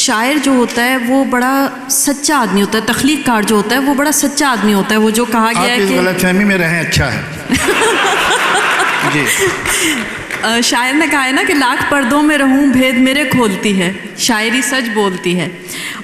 شاعر جو ہوتا ہے وہ بڑا سچا آدمی ہوتا ہے، تخلیق کار جو ہوتا ہے وہ بڑا سچا آدمی ہوتا ہے. وہ جو کہا گیا ہے آپ اس کہ غلط فہمی میں رہیں اچھا ہے. جی شاعر نے کہا ہے نا کہ لاکھ پردوں میں رہوں بھید میرے کھولتی ہے، شاعری سچ بولتی ہے.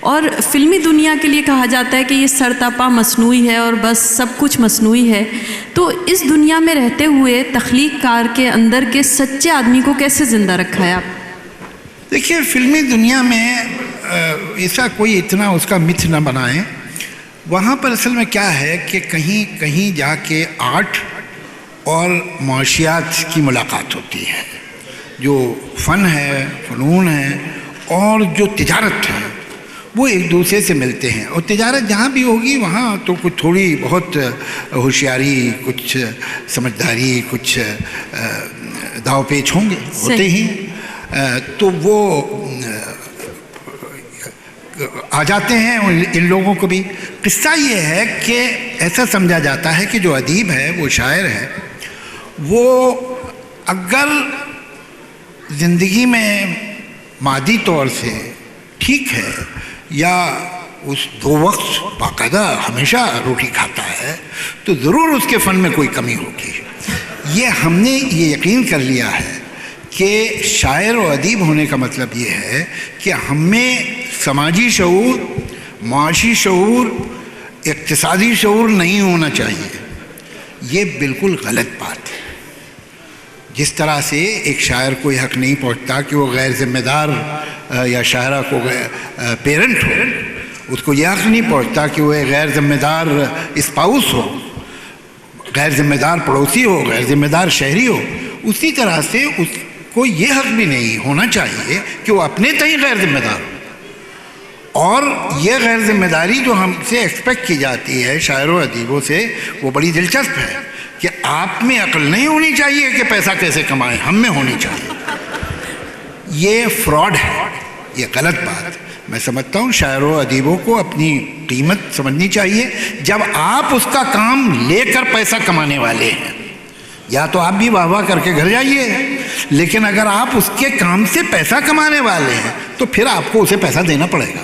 اور فلمی دنیا کے لیے کہا جاتا ہے کہ یہ سرتاپا مصنوعی ہے اور بس سب کچھ مصنوعی ہے. تو اس دنیا میں رہتے ہوئے تخلیق کار کے اندر کے سچے آدمی کو کیسے زندہ رکھا ہے آپ؟ دیکھیے فلمی دنیا میں ایسا کوئی اتنا اس کا متھ نہ بنائیں. وہاں پر اصل میں کیا ہے کہ کہیں کہیں جا کے آرٹ اور معاشیات کی ملاقات ہوتی ہے. جو فن ہے، فنون ہے اور جو تجارت ہے وہ ایک دوسرے سے ملتے ہیں. اور تجارت جہاں بھی ہوگی وہاں تو کچھ تھوڑی بہت ہوشیاری، کچھ سمجھداری، کچھ داو پیچ ہوں گے، ہوتے ہی. تو وہ آ جاتے ہیں ان لوگوں کو بھی. قصہ یہ ہے کہ ایسا سمجھا جاتا ہے کہ جو ادیب ہے، وہ شاعر ہے، وہ اگر زندگی میں مادی طور سے ٹھیک ہے یا اس دو وقت باقاعدہ ہمیشہ روٹی کھاتا ہے تو ضرور اس کے فن میں کوئی کمی ہوگی. یہ ہم نے یہ یقین کر لیا ہے کہ شاعر و ادیب ہونے کا مطلب یہ ہے کہ ہمیں سماجی شعور، معاشی شعور، اقتصادی شعور نہیں ہونا چاہیے. یہ بالکل غلط بات ہے. جس طرح سے ایک شاعر کو یہ حق نہیں پہنچتا کہ وہ غیر ذمہ دار یا شاعرہ کو پیرنٹ ہو، اس کو یہ حق نہیں پہنچتا کہ وہ ایک غیر ذمہ دار اسپاؤس ہو، غیر ذمہ دار پڑوسی ہو، غیر ذمہ دار شہری ہو. اسی طرح سے اس کو یہ حق بھی نہیں ہونا چاہیے کہ وہ اپنے تئیں غیر ذمہ دار ہو. اور یہ غیر ذمہ داری جو ہم سے ایکسپیکٹ کی جاتی ہے شاعروں ادیبوں سے، وہ بڑی دلچسپ ہے کہ آپ میں عقل نہیں ہونی چاہیے کہ پیسہ کیسے کمائیں، ہم میں ہونی چاہیے. یہ فراڈ ہے، یہ غلط بات. میں سمجھتا ہوں شاعروں ادیبوں کو اپنی قیمت سمجھنی چاہیے. جب آپ اس کا کام لے کر پیسہ کمانے والے ہیں، یا تو آپ بھی واہ واہ کر کے گھر جائیے، لیکن اگر آپ اس کے کام سے پیسہ کمانے والے ہیں تو پھر آپ کو اسے پیسہ دینا پڑے گا.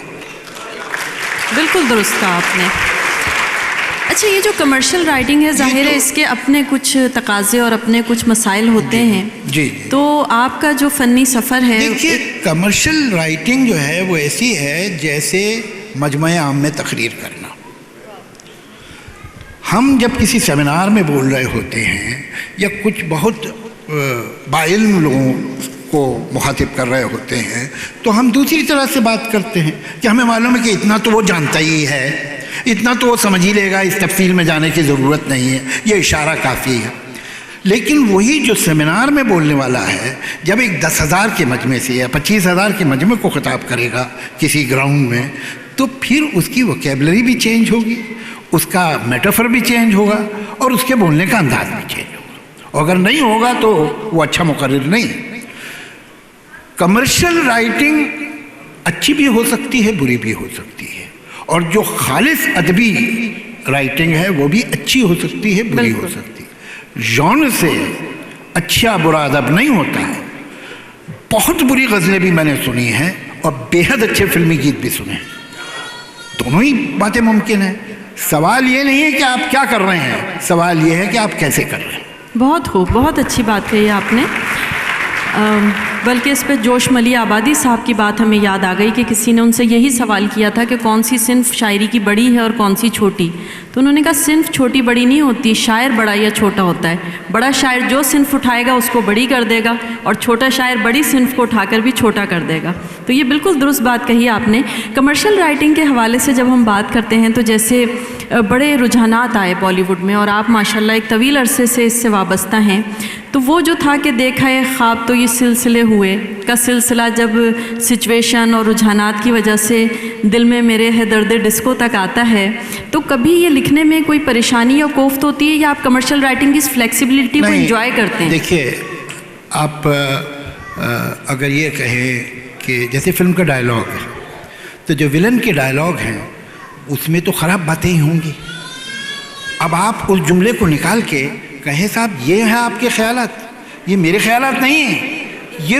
بالکل درست کہا آپ نے. اچھا، یہ جو کمرشل رائٹنگ ہے، ظاہر ہے اس کے اپنے کچھ تقاضے اور اپنے کچھ مسائل ہوتے ہیں. جی تو آپ کا جو فنی سفر ہے، دیکھیے کمرشل رائٹنگ جو ہے وہ ایسی ہے جیسے مجمع عام میں تقریر کرنا. ہم جب کسی سیمینار میں بول رہے ہوتے ہیں یا کچھ بہت باعلم لوگوں کو مخاطب کر رہے ہوتے ہیں تو ہم دوسری طرح سے بات کرتے ہیں کہ ہمیں معلوم ہے کہ اتنا تو وہ جانتا ہی ہے، اتنا تو وہ سمجھ ہی لے گا، اس تفصیل میں جانے کی ضرورت نہیں ہے، یہ اشارہ کافی ہے. لیکن وہی جو سیمینار میں بولنے والا ہے جب ایک 10,000 کے مجمع سے یا 25,000 کے مجمع کو خطاب کرے گا کسی گراؤنڈ میں، تو پھر اس کی ووکیبلری بھی چینج ہوگی، اس کا میٹافر بھی چینج ہوگا اور اس کے بولنے کا انداز بھی چینج ہوگا. اور اگر نہیں ہوگا تو وہ اچھا مقرر نہیں. کمرشل رائٹنگ اچھی بھی ہو سکتی ہے، بری بھی ہو سکتی ہے. اور جو خالص ادبی رائٹنگ ہے وہ بھی اچھی ہو سکتی ہے، بری ہو سکتی ہے. ژانر سے اچھا برا ادب نہیں ہوتا ہے. بہت بری غزلیں بھی میں نے سنی ہیں اور بے حد اچھے فلمی گیت بھی سنے ہیں. دونوں ہی باتیں ممکن ہیں. سوال یہ نہیں ہے کہ آپ کیا کر رہے ہیں، سوال یہ ہے کہ آپ کیسے کر رہے ہیں. بہت خوب، بہت اچھی بات کہی آپ نے. بلکہ اس پہ جوش ملی آبادی صاحب کی بات ہمیں یاد آ گئی کہ کسی نے ان سے یہی سوال کیا تھا کہ کون سی صنف شاعری کی بڑی ہے اور کون سی چھوٹی. تو انہوں نے کہا صنف چھوٹی بڑی نہیں ہوتی، شاعر بڑا یا چھوٹا ہوتا ہے. بڑا شاعر جو صنف اٹھائے گا اس کو بڑی کر دے گا اور چھوٹا شاعر بڑی صنف کو اٹھا کر بھی چھوٹا کر دے گا. تو یہ بالکل درست بات کہی آپ نے. کمرشل رائٹنگ کے حوالے سے جب ہم بات کرتے ہیں تو جیسے بڑے رجحانات آئے بالی ووڈ میں اور آپ ماشاءاللہ ایک طویل عرصے سے اس سے وابستہ ہیں. تو وہ جو تھا کہ دیکھا ہے خواب تو یہ سلسلے ہوئے کا سلسلہ جب سچویشن اور رجحانات کی وجہ سے دل میں میرے ہے درد ڈسکو تک آتا ہے، تو کبھی یہ لکھنے میں کوئی پریشانی یا کوفت ہوتی ہے یا آپ کمرشل رائٹنگ کی اس فلیکسیبلٹی کو انجوائے کرتے ہیں؟ دیکھیے آپ اگر یہ کہیں کہ جیسے فلم کا ڈائلاگ ہے تو جو ولن کے ڈائلاگ ہیں اس میں تو خراب باتیں ہی ہوں گی. اب آپ اس جملے کو نکال کے کہیں صاحب یہ ہیں آپ کے خیالات، یہ میرے خیالات نہیں ہیں، یہ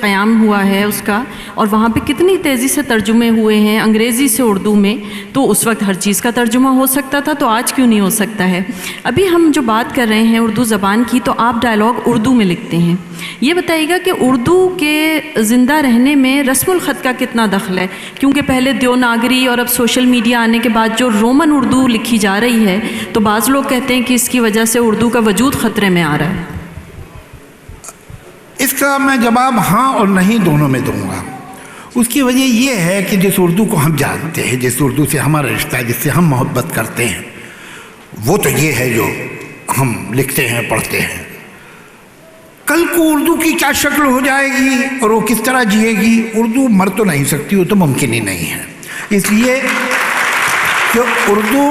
قیام ہوا ہے اس کا، اور وہاں پہ کتنی تیزی سے ترجمے ہوئے ہیں انگریزی سے اردو میں، تو اس وقت ہر چیز کا ترجمہ ہو سکتا تھا، تو آج کیوں نہیں ہو سکتا ہے؟ ابھی ہم جو بات کر رہے ہیں اردو زبان کی، تو آپ ڈائلاگ اردو میں لکھتے ہیں، یہ بتائیے گا کہ اردو کے زندہ رہنے میں رسم الخط کا کتنا دخل ہے؟ کیونکہ پہلے دیوناگری اور اب سوشل میڈیا آنے کے بعد جو رومن اردو لکھی جا رہی ہے، تو بعض لوگ کہتے ہیں کہ اس کی وجہ سے اردو کا وجود خطرے میں آ رہا ہے۔ اس کا میں جواب ہاں اور نہیں دونوں میں دوں گا۔ اس کی وجہ یہ ہے کہ جس اردو کو ہم جانتے ہیں، جس اردو سے ہمارا رشتہ ہے، جس سے ہم محبت کرتے ہیں، وہ تو یہ ہے جو ہم لکھتے ہیں، پڑھتے ہیں۔ کل کو اردو کی کیا شکل ہو جائے گی اور وہ کس طرح جیے گی، اردو مر تو نہیں سکتی، وہ تو ممکن ہی نہیں ہے۔ اس لیے کہ اردو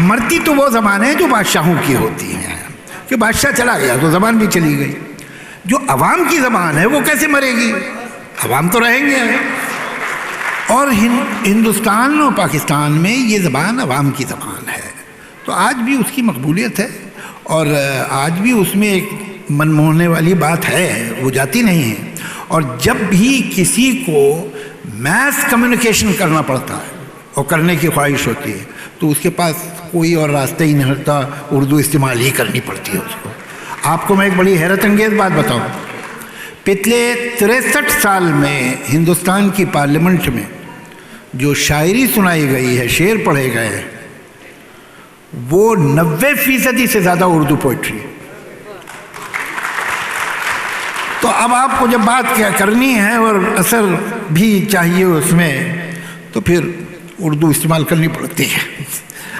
مرتی تو وہ زبان ہے جو بادشاہوں کی ہوتی ہیں، کہ بادشاہ چلا گیا تو زبان بھی چلی گئی۔ جو عوام کی زبان ہے وہ کیسے مرے گی؟ عوام تو رہیں گے۔ اور ہندوستان اور پاکستان میں یہ زبان عوام کی زبان ہے، تو آج بھی اس کی مقبولیت ہے، اور آج بھی اس میں ایک من موہنے والی بات ہے، وہ جاتی نہیں ہے۔ اور جب بھی کسی کو میس کمیونیکیشن کرنا پڑتا ہے اور کرنے کی خواہش ہوتی ہے، تو اس کے پاس کوئی اور راستہ ہی نہیں ہوتا، اردو استعمال ہی کرنی پڑتی ہے اس کو۔ آپ کو میں ایک بڑی حیرت انگیز بات بتاؤں، پچھلے 63 سال میں ہندوستان کی پارلیمنٹ میں جو شاعری سنائی گئی ہے، شعر پڑھے گئے ہیں، وہ 90% سے زیادہ اردو پوئٹری ہے۔ تو اب آپ کو جب بات کیا کرنی ہے اور اثر بھی چاہیے اس میں، تو پھر اردو استعمال کرنی پڑتی ہے۔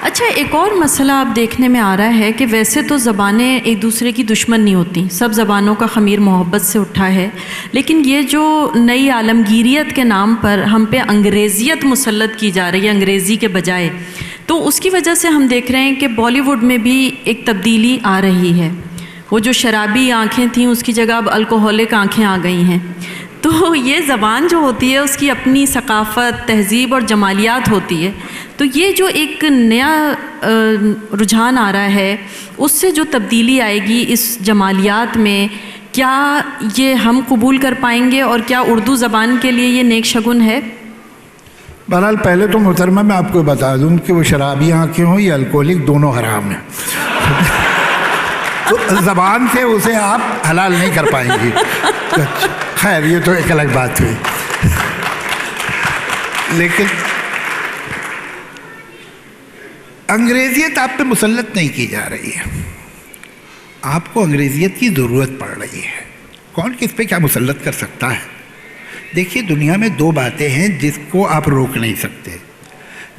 اچھا، ایک اور مسئلہ اب دیکھنے میں آ رہا ہے کہ ویسے تو زبانیں ایک دوسرے کی دشمن نہیں ہوتی، سب زبانوں کا خمیر محبت سے اٹھا ہے، لیکن یہ جو نئی عالمگیریت کے نام پر ہم پہ انگریزیت مسلط کی جا رہی ہے انگریزی کے بجائے، تو اس کی وجہ سے ہم دیکھ رہے ہیں کہ بالی ووڈ میں بھی ایک تبدیلی آ رہی ہے۔ وہ جو شرابی آنکھیں تھیں اس کی جگہ اب الکوہولک آنکھیں آ گئی ہیں۔ تو یہ زبان جو ہوتی ہے اس کی اپنی ثقافت، تہذیب اور جمالیات ہوتی ہے، تو یہ جو ایک نیا رجحان آ رہا ہے، اس سے جو تبدیلی آئے گی اس جمالیات میں، کیا یہ ہم قبول کر پائیں گے، اور کیا اردو زبان کے لیے یہ نیک شگن ہے؟ بہرحال پہلے تو محترمہ میں آپ کو بتا دوں کہ وہ شرابی آنکھیں ہوں یا الکوہولک، دونوں حرام ہیں۔ تو زبان سے اسے آپ حلال نہیں کر پائیں گی۔ خیر، یہ تو ایک الگ بات ہوئی۔ لیکن انگریزیت آپ پہ مسلط نہیں کی جا رہی ہے، آپ کو انگریزیت کی ضرورت پڑ رہی ہے۔ کون کس پہ کیا مسلط کر سکتا ہے؟ دیکھیے، دنیا میں دو باتیں ہیں جس کو آپ روک نہیں سکتے۔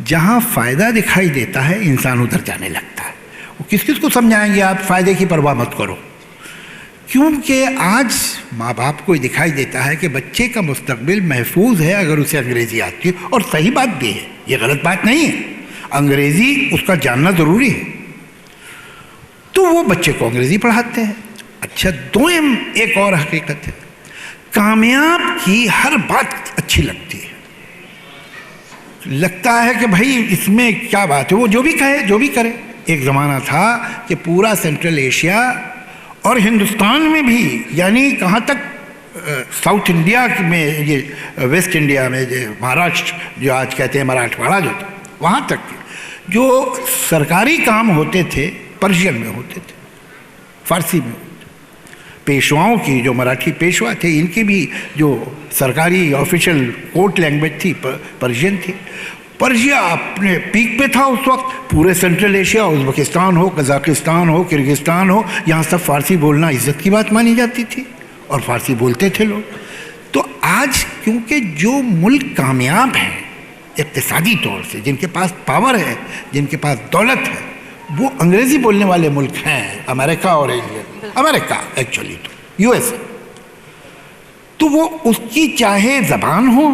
جہاں فائدہ دکھائی دیتا ہے انسان ادھر جانے لگتا ہے۔ وہ کس کس کو سمجھائیں گے آپ فائدے کی پرواہ مت کرو؟ کیونکہ آج ماں باپ کو دکھائی دیتا ہے کہ بچے کا مستقبل محفوظ ہے اگر اسے انگریزی آتی ہے، اور صحیح بات بھی ہے، یہ غلط بات نہیں ہے، انگریزی اس کا جاننا ضروری ہے، تو وہ بچے کو انگریزی پڑھاتے ہیں۔ اچھا، دوم ایک اور حقیقت ہے، کامیاب کی ہر بات اچھی لگتی ہے، لگتا ہے کہ بھائی اس میں کیا بات ہے، وہ جو بھی کہے جو بھی کرے۔ ایک زمانہ تھا کہ پورا سینٹرل ایشیا اور ہندوستان میں بھی، یعنی کہاں تک ساؤتھ انڈیا میں، یہ ویسٹ انڈیا میں جو مہاراشٹر جو آج کہتے ہیں مراٹھواڑہ جو تھا، وہاں تک جو سرکاری کام ہوتے تھے پرشین میں ہوتے تھے، فارسی میں ہوتے تھے۔ پیشواؤں کی، جو مراٹھی پیشوا تھے، ان کی بھی جو سرکاری آفیشیل کورٹ لینگویج تھی پرشین تھی۔ پرشیا اپنے پیک پہ تھا اس وقت، پورے سینٹرل ایشیا، ازبکستان ہو، قزاقستان ہو، کرغزستان ہو، یہاں سب فارسی بولنا عزت کی بات مانی جاتی تھی اور فارسی بولتے تھے لوگ۔ تو آج کیونکہ جو ملک کامیاب ہیں اقتصادی طور سے، جن کے پاس پاور ہے، جن کے پاس دولت ہے، وہ انگریزی بولنے والے ملک ہیں، امریکہ اور انگلینڈ، امریکہ ایکچولی تو یو ایس اے۔ تو وہ اس کی چاہے زبان ہو،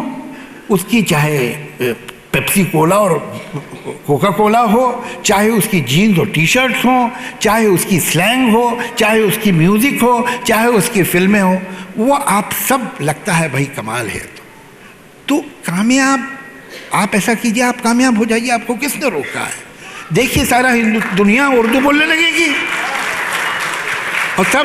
اس کی چاہے پیپسی کولا اور کوکا کولا ہو، چاہے اس کی جینز اور ٹی شرٹس ہوں، چاہے اس کی سلینگ ہو، چاہے اس کی میوزک ہو، چاہے اس کی فلمیں ہوں، وہ آپ سب لگتا ہے بھائی کمال ہے۔ تو کامیاب آپ ایسا کیجئے، آپ کامیاب ہو جائیے، آپ کو کس نے روکا ہے؟ دیکھیے سارا دنیا اردو بولنے لگے گی اور سب